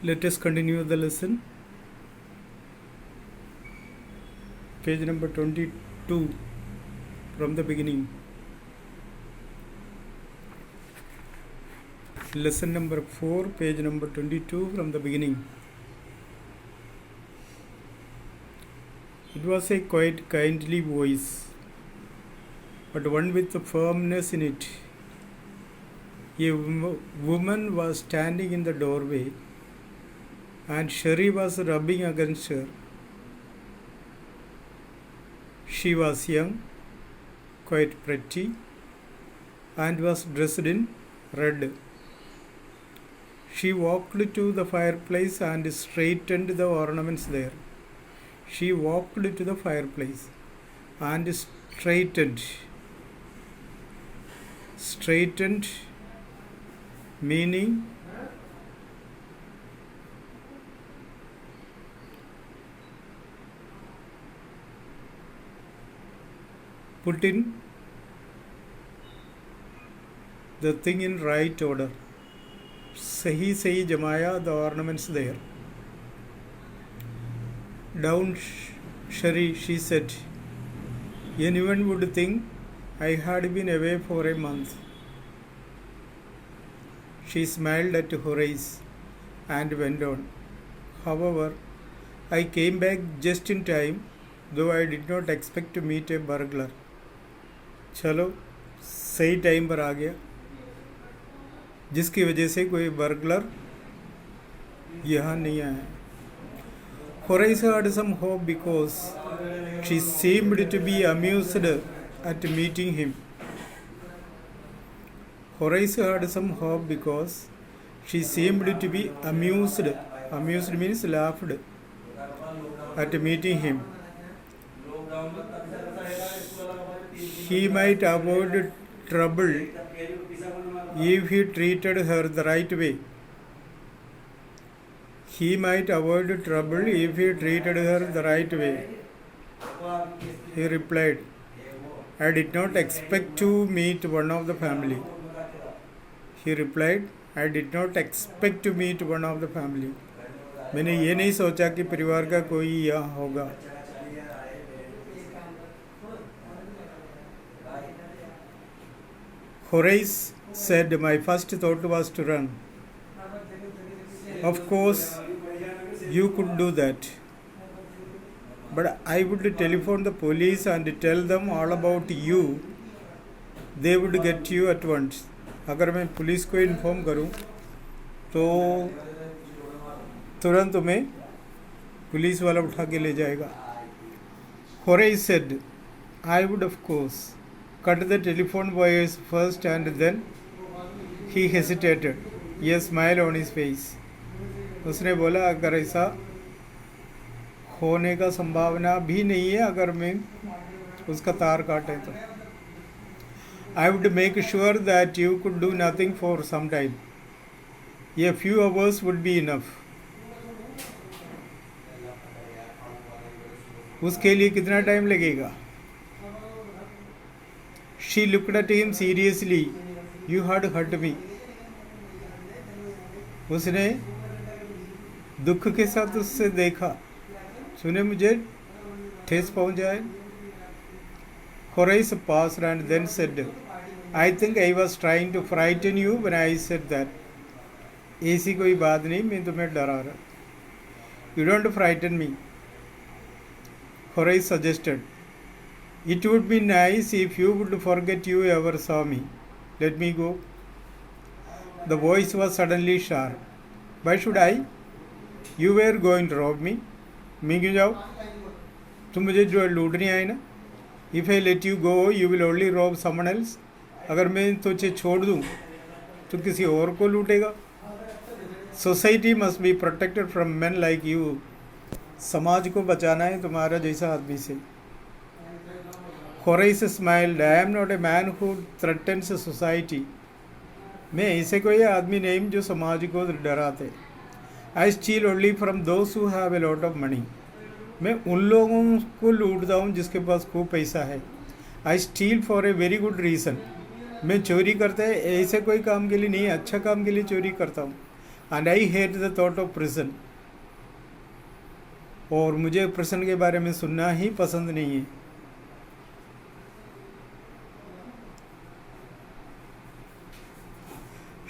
Let us continue the lesson. Page number 22 from the beginning. Lesson number 4, page number 22 from the beginning. It was a quite kindly voice, but one with a firmness in it. A woman was standing in the doorway, and Sherry was rubbing against her. She was young, quite pretty, and was dressed in red. She walked to the fireplace and straightened the ornaments there. She walked to the fireplace and straightened. Straightened meaning put in the thing in right order. Sahi jamaya the ornaments there. Down, Sherry, she said. Anyone would think I had been away for a month. She smiled at Horace and went on. However, I came back just in time, though I did not expect to meet a burglar. चलो सही time पर आ गया, जिसकी वजह से कोई burglar यहाँ नहीं आया. Horace had some hope because she seemed to be amused at meeting him. Horace had some hope because she seemed to be amused. Amused means laughed at meeting him. He might avoid trouble if he treated her the right way. He might avoid trouble if he treated her the right way. He replied, I did not expect to meet one of the family. He replied, I did not expect to meet one of the family. मैंने ये नहीं सोचा कि परिवार का कोई यहाँ होगा. Horace said, my first thought was to run. Of course, you could do that. But I would telephone the police and tell them all about you. They would get you at once. अगर मैं police को inform करूं तो तुरंत तुम्हें police वाला उठा के ले जाएगा. Horace said, I would of course cut the telephone wires first, and then he hesitated. A smile on his face. उसने बोला अगर ऐसा होने का संभावना भी नहीं है, अगर मैं उसका तार काटे तो. I would make sure that you could do nothing for some time. A few hours would be enough. उसके लिए कितना टाइम लगेगा? She looked at him seriously. You had hurt me. उसने दुख के साथ उससे देखा. तूने मुझे ठेस पहुंचाए. Horace paused and then said, I think I was trying to frighten you when I said that. ऐसी कोई बात नहीं, मैं तुम्हें डरा रहा. You don't frighten me, Horace suggested. It would be nice if you would forget you ever saw me. Let me go. The voice was suddenly sharp. Why should I? You were going to rob me. मैं क्यों जाऊँ? तुम मुझे जो लूटने आए ना. If I let you go, you will only rob someone else. अगर मैं तुझे छोड़ दूँ तो किसी और को लूटेगा. Society must be protected from men like you. समाज को बचाना है तुम्हारा जैसा आदमी से. Horace smiled. I am not a man who threatens society. मैं ऐसे कोई आदमी नहीं जो समाज को डराते. I steal only from those who have a lot of money. मैं उन लोगों को लूटता हूँ जिसके पास खूब पैसा है. I steal for a very good reason. मैं चोरी करता है ऐसे कोई काम के लिए नहीं, अच्छा काम के लिए चोरी करता हूँ. and I hate the thought of prison. और मुझे प्रश्न के बारे में सुनना ही पसंद नहीं है.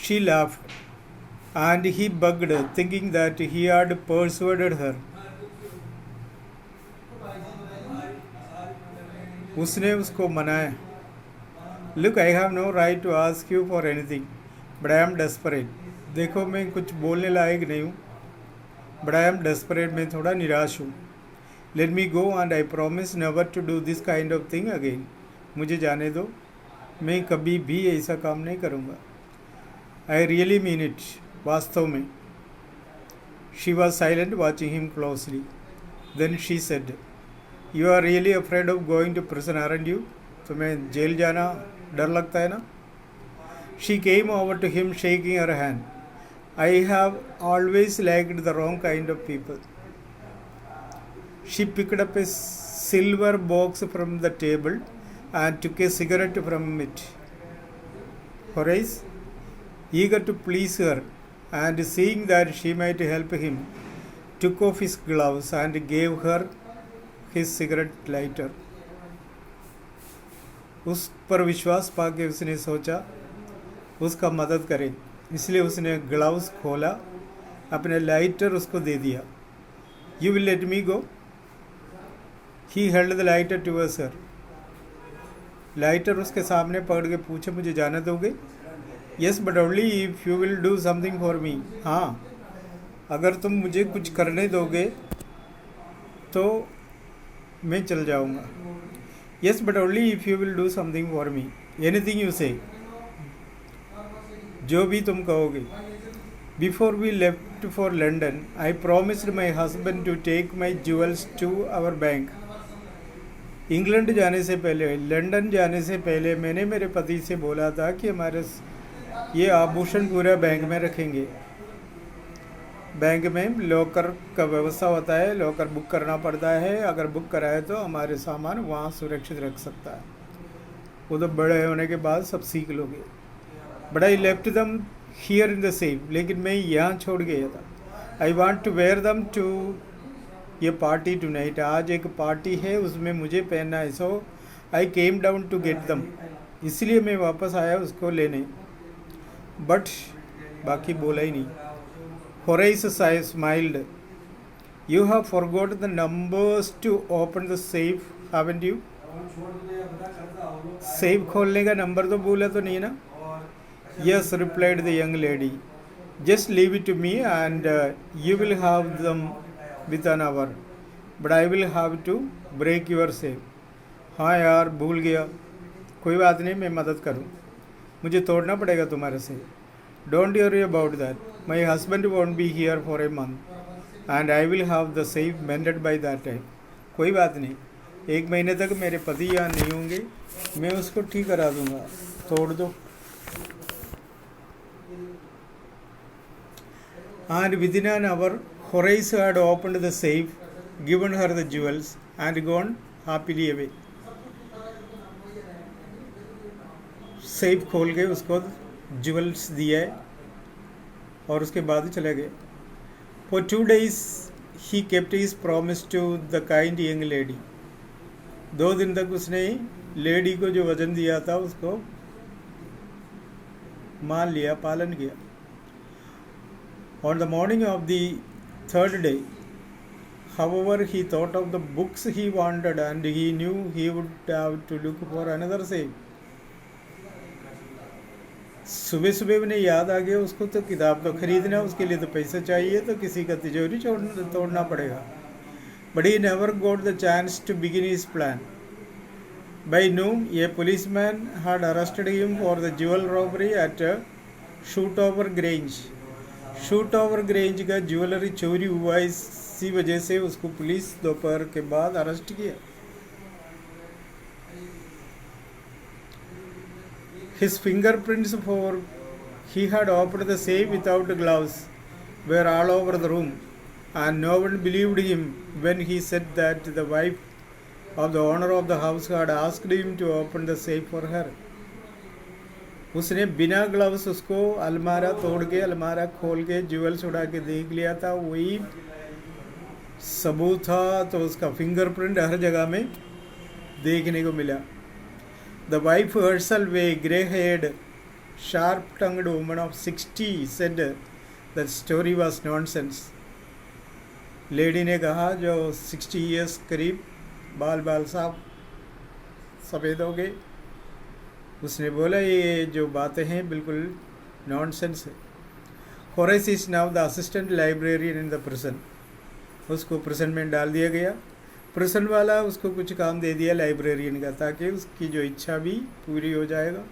She laughed, and he bugged, thinking that he had persuaded her. उसने उसको मनाया. Look, I have no right to ask you for anything, but I am desperate. देखो, मैं कुछ बोलने लायक नहीं हूँ, but I am desperate. मैं थोड़ा निराश हूँ. Let me go, and I promise never to do this kind of thing again. मुझे जाने दो, मैं कभी भी ऐसा काम नहीं करूँगा. I really mean it. वास्तव में. She was silent, watching him closely. Then she said, You are really afraid of going to prison, aren't you? तुम्हें जेल जाना डर लगता है ना? She came over to him, shaking her hand. I have always liked the wrong kind of people. She picked up a silver box from the table and took a cigarette from it. Horace, eager to please her and seeing that she might help him, took off his gloves and gave her his cigarette lighter. उस पर विश्वास पाके उसने सोचा उसका मदद करे, इसलिए उसने ग्लव्स खोला, अपने लाइटर उसको दे दिया. You will let me go? He held the lighter towards her. Lighter उसके सामने पकड़ के पूछे, मुझे जाने दोगे? Yes, but only if you will do something for me. हाँ, अगर तुम मुझे कुछ करने दोगे तो मैं चल जाऊँगा. Yes, but only if you will do something for me. Anything you say. जो भी तुम कहोगे. Before we left for London, I promised my husband to take my jewels to our bank. England जाने से पहले, लंदन जाने से पहले मैंने मेरे पति से बोला था कि हमारे ये आभूषण पूरा बैंक में रखेंगे. बैंक में लॉकर का व्यवस्था होता है, लॉकर बुक करना पड़ता है. अगर बुक कराए तो हमारे सामान वहाँ सुरक्षित रख सकता है. वो तो बड़े होने के बाद सब सीख लोगे. But I left them here in the safe. लेकिन मैं यहाँ छोड़ गया था. I want to wear them to ये पार्टी टू नाइट. आज एक पार्टी है, उसमें मुझे पहनना है. So I came down to get them. इसलिए मैं वापस आया उसको लेने. बट बाकी बोला ही नहीं. Horace smiled. You have forgot the numbers to open the safe, haven't you? Safe खोलने का नंबर तो भूला तो नहीं ना? Yes, replied the young lady. Just leave it to me and you will have them with an hour. But I will have to break your safe. हाँ यार, भूल गया. कोई बात नहीं, मैं मदद करूँ. मुझे तोड़ना पड़ेगा तुम्हारे से. Don't worry about that. My husband won't be here for a month, and I will have the safe mended by that time. कोई बात नहीं, 1 महीने तक मेरे पति यहाँ नहीं होंगे, मैं उसको ठीक करा दूँगा. तोड़ दो. And within an hour, Horace had opened the safe, given her the jewels, and gone happily away. Safe खोल के उसको ज्वेल्स दिए और उसके बाद चले गए. For 2 days he kept his promise to the kind young lady. 2 दिन तक उसने लेडी को जो वजन दिया था उसको मान लिया, पालन किया. On the morning of the 3rd day, however, he thought of the books he wanted and he knew he would have to look for another safe. सुबह सुबह उन्हें याद आ गया उसको तो किताब तो खरीदना, उसके लिए तो पैसा चाहिए, तो किसी का तिजोरी तोड़ना पड़ेगा. But he never got the chance to begin his plan. By noon, a policeman had arrested him for the jewel robbery at Shootover Grange. Shootover Grange का ज्वेलरी चोरी हुआ, इसी वजह से उसको पुलिस दोपहर के बाद अरेस्ट किया. His fingerprints, for he had opened the safe without gloves, were all over the room, and no one believed him when he said that the wife of the owner of the house had asked him to open the safe for her. उसने बिना gloves उसको अलमारा तोड़ के, अलमारा खोल के jewels उड़ा के देख लिया था, वही सबूत था, तो उसका फिंगरप्रिंट हर जगह में देखने को मिला. The wife herself, a grey-haired, sharp-tongued woman of 60, said that story was nonsense. Lady ने कहा, जो 60 ईयर्स करीब, बाल साफ सफ़ेद हो गए, उसने बोला ये जो बातें हैं बिल्कुल नॉनसेंस है. Horace is now the assistant librarian in the prison. उसको प्रिजन में डाल दिया गया. प्रिजन वाला उसको कुछ काम दे दिया लाइब्रेरियन का, ताकि उसकी जो इच्छा भी पूरी हो जाएगा,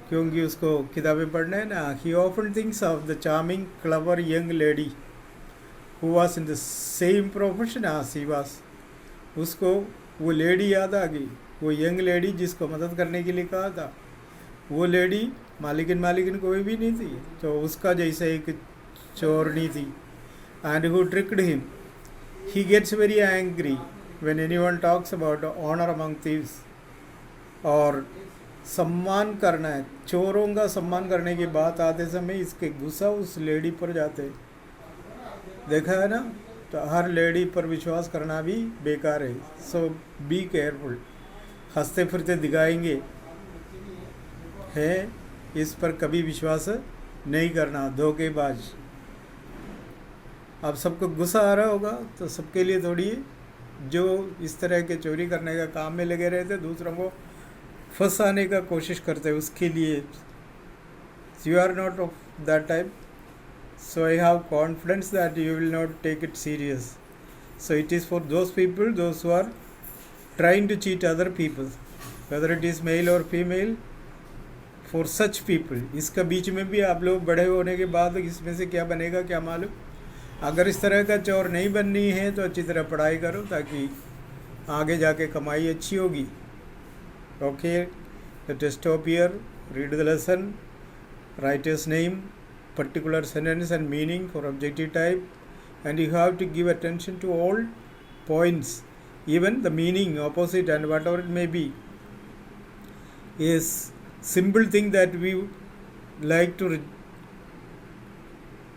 क्योंकि उसको किताबें पढ़ना है ना. He often thinks of the charming clever young lady who was in the same profession as he was. उसको वो लेडी याद आ गई, वो यंग लेडी जिसको मदद करने के लिए कहा था. वो लेडी मालिकिन कोई भी नहीं थी, तो उसका जैसे एक चोरनी थी. And who tricked him. He gets very angry when anyone talks about honour among thieves. और सम्मान करना है, चोरों का सम्मान करने की बात आते समय इसके गुस्सा उस लेडी पर जाते. देखा है ना, तो हर लेडी पर विश्वास करना भी बेकार है. सो बी केयरफुल. हंसते फिरते दिखाएंगे है, इस पर कभी विश्वास नहीं करना, धोखेबाज. अब सबको गुस्सा आ रहा होगा, तो सबके लिए थोड़ी जो इस तरह के चोरी करने का काम में लगे रहते, दूसरों को फंसाने का कोशिश करते, उसके लिए you are not of that type. So I have confidence that you will not take it serious. So it is for those people, those who are trying to cheat other people, whether it is male or female, for such people. इसका बीच में भी आप लोग बड़े होने के बाद इसमें से क्या बनेगा क्या मालूम. अगर इस तरह का चोर नहीं बननी है तो अच्छी तरह पढ़ाई करो, ताकि आगे जाके कमाई अच्छी होगी. Okay, let us stop here. Read the lesson, write his name, particular sentence and meaning for objective type, and you have to give attention to all points, even the meaning, opposite, and whatever it may be. Is simple thing that we like to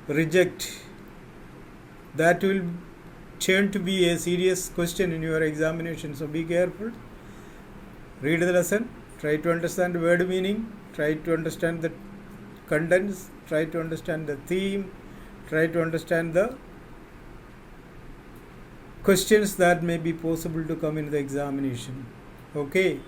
reject, that will turn to be a serious question in your examination. So be careful. Read the lesson, try to understand the word meaning, try to understand the contents, try to understand the theme, try to understand the questions that may be possible to come in the examination. Okay.